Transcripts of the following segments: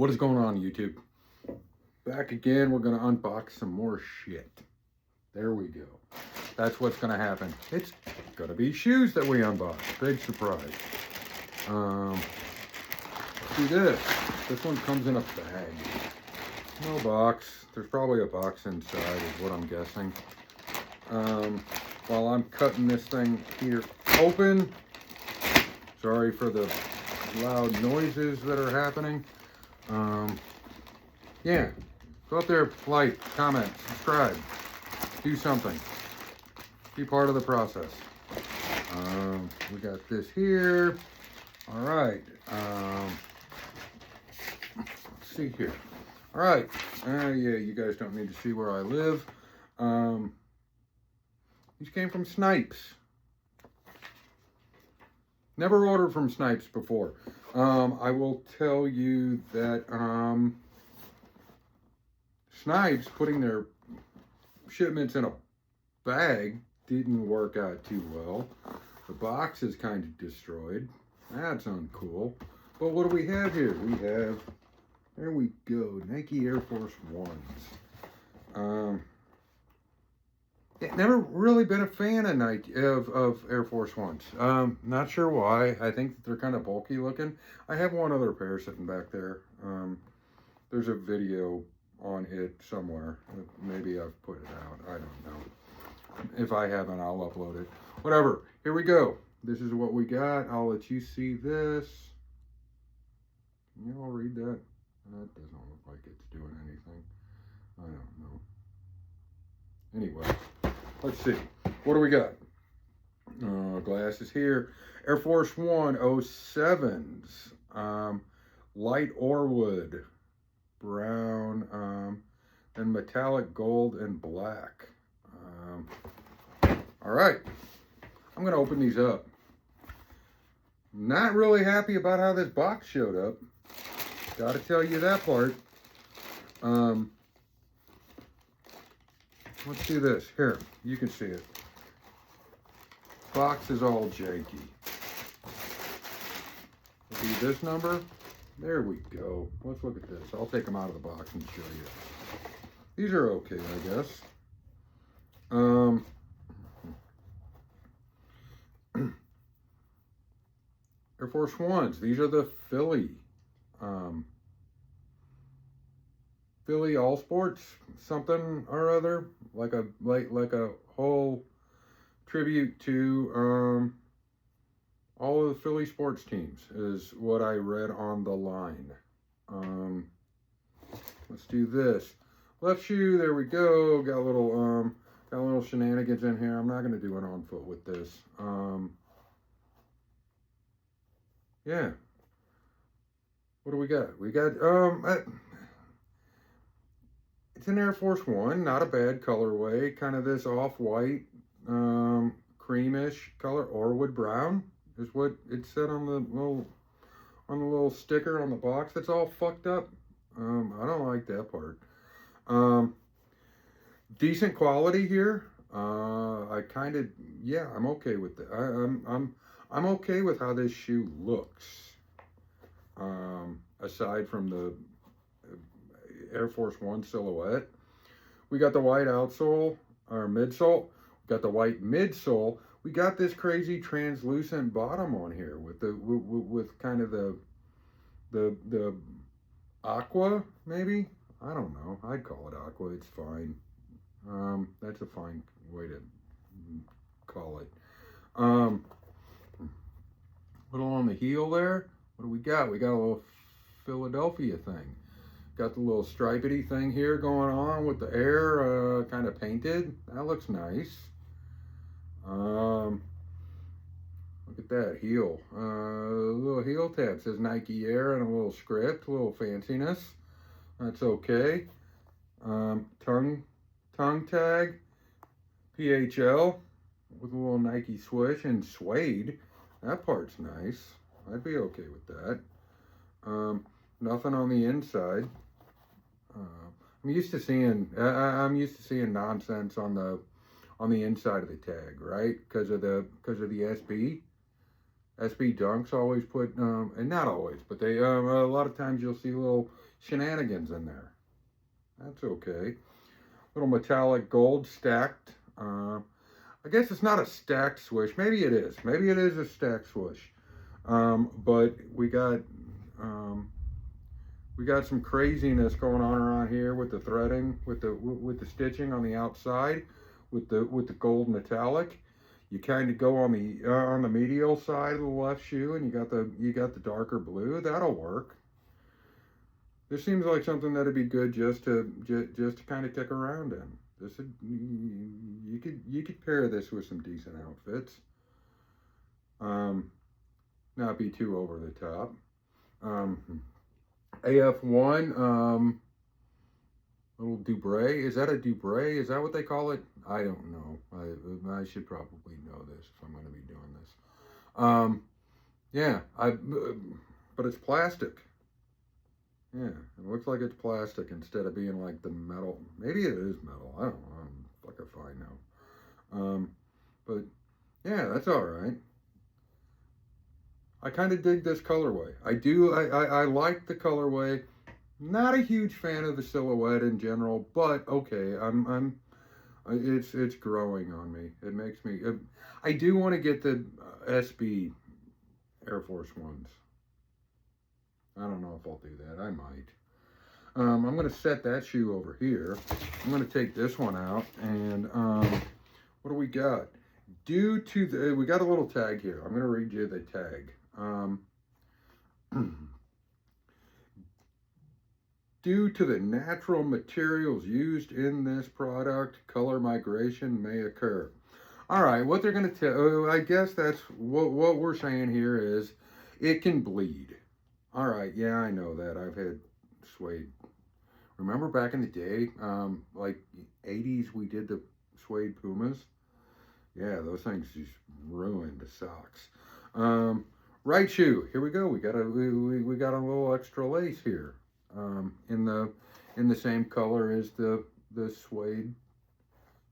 What is going on, YouTube? Back again. We're going to unbox some more shit. There we go. That's what's going to happen. It's going to be shoes that we unbox. Big surprise. See this. This one comes in a bag. No box. There's probably a box inside is what I'm guessing. While I'm cutting this thing here open, sorry for the loud noises that are happening. Yeah, go out there, like, comment, subscribe, do something. Be part of the process. We got this here. All right. Let's see here. All right. Yeah, you guys don't need to see where I live. These came from Snipes. Never ordered from Snipes before. I will tell you that Snipes putting their shipments in a bag didn't work out too well. The box is kind of destroyed. That's uncool. But what do we have here? We have, there we go, Nike Air Force Ones. Never really been a fan of Nike of Air Force Ones. Not sure why. I think that they're kind of bulky looking. I have one other pair sitting back there. There's a video on it somewhere. Maybe I've put it out. I don't know. If I haven't, I'll upload it. Whatever. Here we go. This is what we got. I'll let you see this. Can you all read that? That doesn't look like it's doing anything. I don't know. Anyway, let's see. What do we got? Glasses here. Air Force One 07s. Light Orwood. Brown. And metallic gold and black. All right. I'm going to open these up. Not really happy about how this box showed up. Got to tell you that part. Let's do this. Here, you can see it. Box is all janky. Will be this number. There we go. Let's look at this. I'll take them out of the box and show you. These are okay, I guess. Air Force Ones. These are the Philly. Philly All Sports, something or other, like a whole tribute to all of the Philly sports teams is what I read on the line. Let's do this. Left shoe, there we go. Got a little shenanigans in here. I'm not gonna do it on foot with this. Yeah. What do we got? We got it's an Air Force One, not a bad colorway. Kind of this off-white, creamish color. Orwood brown is what it said on the little sticker on the box. That's all fucked up. I don't like that part. Decent quality here. I kind of, yeah, I'm okay with that. I'm okay with how this shoe looks. Aside from the Air Force One silhouette. We got the white outsole, or midsole. We got the white midsole. We got this crazy translucent bottom on here with the with kind of the aqua, maybe? I don't know. I'd call it aqua. It's fine. That's a fine way to call it. Little on the heel there. What do we got? We got a little Philadelphia thing. Got the little stripedy thing here going on with the air kind of painted. That looks nice. Look at that heel. Little heel tab says Nike Air and a little script, a little fanciness. That's okay. Tongue tag, PHL with a little Nike swoosh and suede. That part's nice. I'd be okay with that. Nothing on the inside. I'm used to seeing nonsense on the inside of the tag, right? Because of the SB. SB Dunks always put, and not always, but they, a lot of times you'll see little shenanigans in there. That's okay. Little metallic gold stacked. I guess it's not a stacked swoosh. Maybe it is. Maybe it is a stacked swoosh. But we got some craziness going on around here with the threading, with the stitching on the outside, with the gold metallic. You kind of go on the medial side of the left shoe, and you got the darker blue. That'll work. This seems like something that'd be good just to kind of kick around in. This would, you could pair this with some decent outfits. Not be too over the top. AF1, little Dubray. Is that a Dubray? Is that what they call it? I don't know. I should probably know this if I'm going to be doing this. Yeah, but it's plastic. Yeah, it looks like it's plastic instead of being like the metal. Maybe it is metal. I don't know. I'm fucking fine now. But yeah, that's all right. I kind of dig this colorway. I do. I like the colorway. Not a huge fan of the silhouette in general, but okay. It's growing on me. It makes me. I do want to get the SB Air Force Ones. I don't know if I'll do that. I might. I'm going to set that shoe over here. I'm going to take this one out. And what do we got? Due to the... We got a little tag here. I'm going to read you the tag. Due to the natural materials used in this product, color migration may occur. All right, what they're going to tell... I guess that's what we're saying here is it can bleed. All right, yeah, I know that. I've had suede. Remember back in the day, like 80s, we did the suede Pumas? Yeah, those things just ruined the socks. Right shoe. Here we go. We got a little extra lace here. In the same color as the suede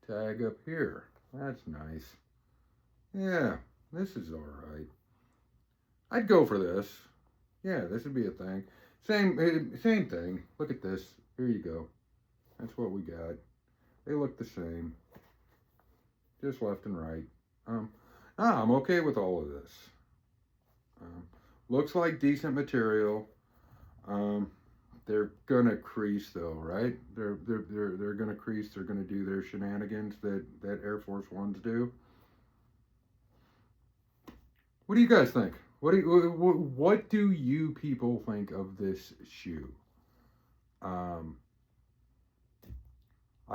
tag up here. That's nice. Yeah, this is all right. I'd go for this. Yeah, this would be a thing. Same thing. Look at this. Here you go. That's what we got. They look the same. Just left and right. I'm okay with all of this. Looks like decent material. They're gonna crease though, right? They're gonna crease. They're gonna do their shenanigans that Air Force Ones do. What do you guys think? What do you people think of this shoe? I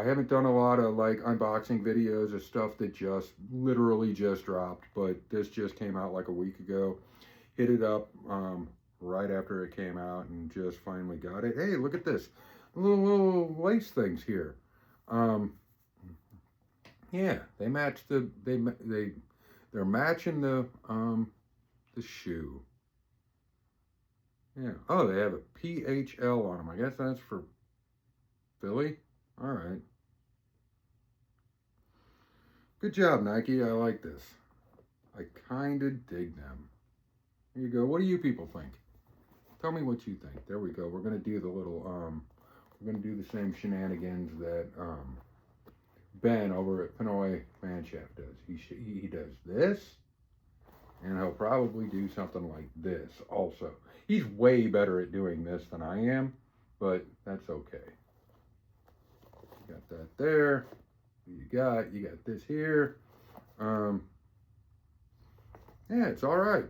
haven't done a lot of like unboxing videos of stuff that literally just dropped, but this just came out like a week ago. Hit it up right after it came out and just finally got it. Hey, look at this. Little lace things here. Yeah, they match they're matching the shoe. Yeah. Oh, they have a PHL on them. I guess that's for Philly. All right. Good job, Nike. I like this. I kind of dig them. Here you go. What do you people think? Tell me what you think. There we go. We're going to do the little, we're going to do the same shenanigans that Ben over at Pinoy Manshaft does. He does this. And he'll probably do something like this also. He's way better at doing this than I am, but that's okay. You got that there. You got this here. Yeah, it's all right.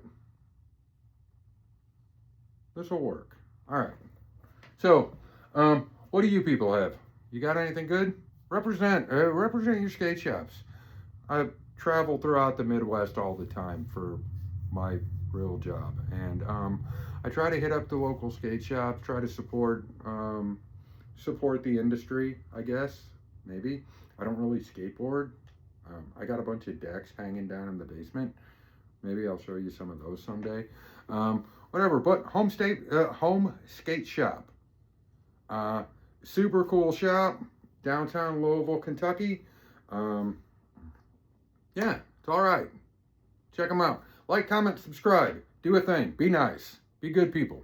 This will work. All right. So, what do you people have? You got anything good? Represent your skate shops. I travel throughout the Midwest all the time for my real job, and I try to hit up the local skate shops, try to support the industry, I guess. Maybe. I don't really skateboard. I got a bunch of decks hanging down in the basement. Maybe I'll show you some of those someday. Whatever, but home skate shop. Super cool shop, downtown Louisville, Kentucky. Yeah, it's all right. Check them out. Like, comment, subscribe. Do a thing. Be nice. Be good people.